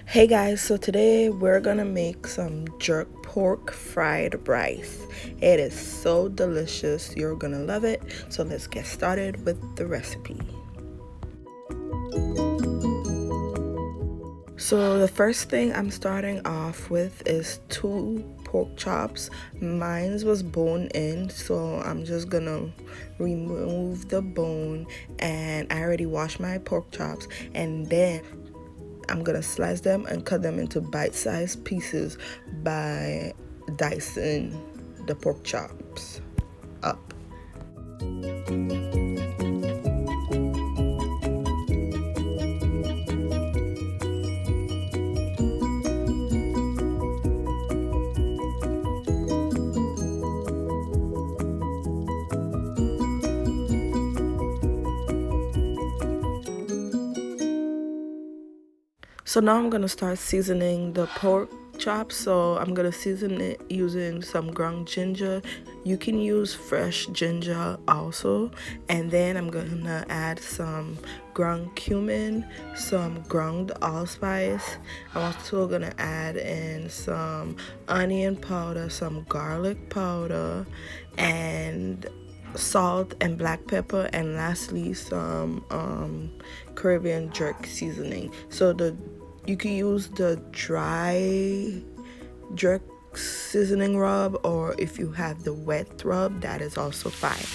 Hey guys, so today we're gonna make some jerk pork fried rice. It is so delicious, you're gonna love it. So let's get started with the recipe. So the first thing I'm starting off with is 2 pork chops. Mine was bone in, so I'm just gonna remove the bone, and I already washed my pork chops, and then I'm gonna slice them and cut them into bite-sized pieces by dicing the pork chops up. So now I'm gonna start seasoning the pork chops. So I'm gonna season it using some ground ginger. You can use fresh ginger also, and then I'm gonna add some ground cumin, some ground allspice. I'm also gonna add in some onion powder, some garlic powder, and salt and black pepper, and lastly some Caribbean jerk seasoning. So you can use the dry jerk seasoning rub, or if you have the wet rub, that is also fine.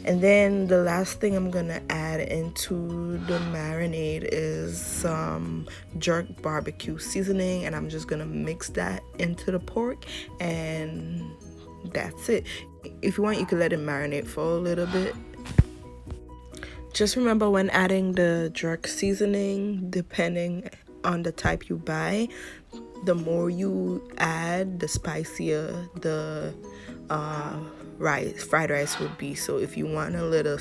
And then the last thing I'm gonna add into the marinade is some jerk barbecue seasoning, and I'm just gonna mix that into the pork, and that's it. If you want, you can let it marinate for a little bit. Just remember, when adding the jerk seasoning, depending on the type you buy, the more you add, the spicier the fried rice would be. So if you want a little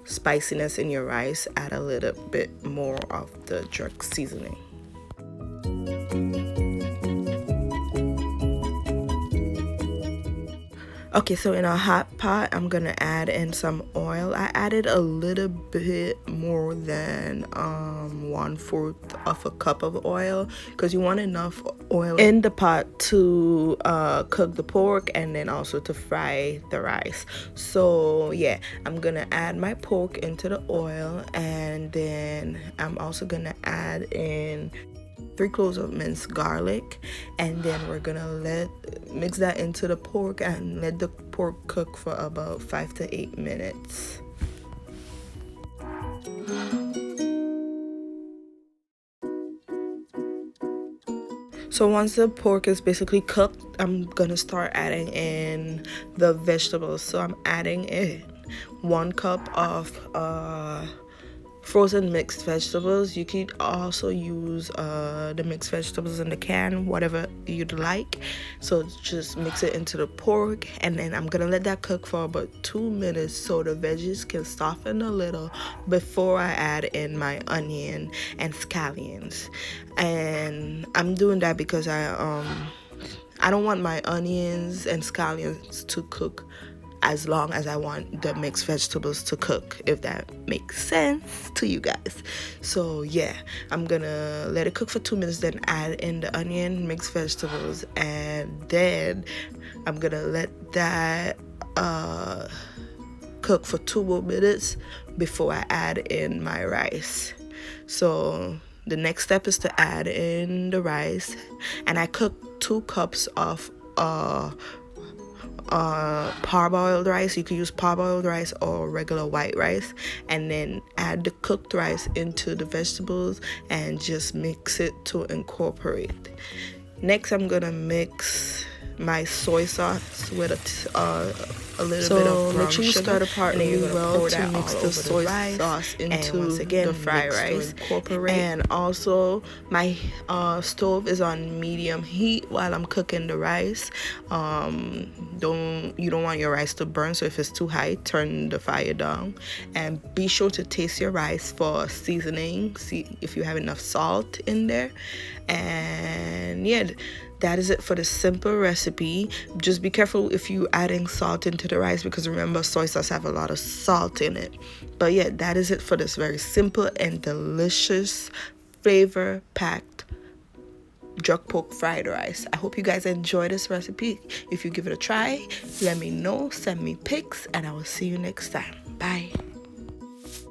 spiciness in your rice, add a little bit more of the jerk seasoning. Okay, so in a hot pot, I'm gonna add in some oil. I added a little bit more than 1/4 of a cup of oil, because you want enough oil in the pot to cook the pork and then also to fry the rice. So yeah, I'm gonna add my pork into the oil, and then I'm also gonna add in 3 cloves of minced garlic, and then we're gonna mix that into the pork and let the pork cook for about 5 to 8 minutes. So once the pork is basically cooked, I'm gonna start adding in the vegetables. So I'm adding in 1 cup of frozen mixed vegetables. You could also use the mixed vegetables in the can, whatever you'd like. So just mix it into the pork, and then I'm gonna let that cook for about 2 minutes so the veggies can soften a little before I add in my onion and scallions. And I'm doing that because I don't want my onions and scallions to cook as long as I want the mixed vegetables to cook, if that makes sense to you guys. So yeah, I'm gonna let it cook for 2 minutes, then add in the onion, mixed vegetables, and then I'm gonna let that cook for 2 more minutes before I add in my rice. So the next step is to add in the rice, and I cooked 2 cups of parboiled rice. You could use parboiled rice or regular white rice, and then add the cooked rice into the vegetables and just mix it to incorporate. Next, I'm gonna mix my soy sauce with a little bit of brown sugar. Stir the part really well to mix the soy sauce into the fried rice. And also, my stove is on medium heat while I'm cooking the rice. You don't want your rice to burn, so if it's too high, turn the fire down. And be sure to taste your rice for seasoning. See if you have enough salt in there. And yeah, that is it for the simple recipe. Just be careful if you're adding salt into the rice, because remember, soy sauce have a lot of salt in it. But yeah, that is it for this very simple and delicious flavor packed jerk pork fried rice. I hope you guys enjoy this recipe. If you give it a try, let me know, send me pics, and I will see you next time. Bye.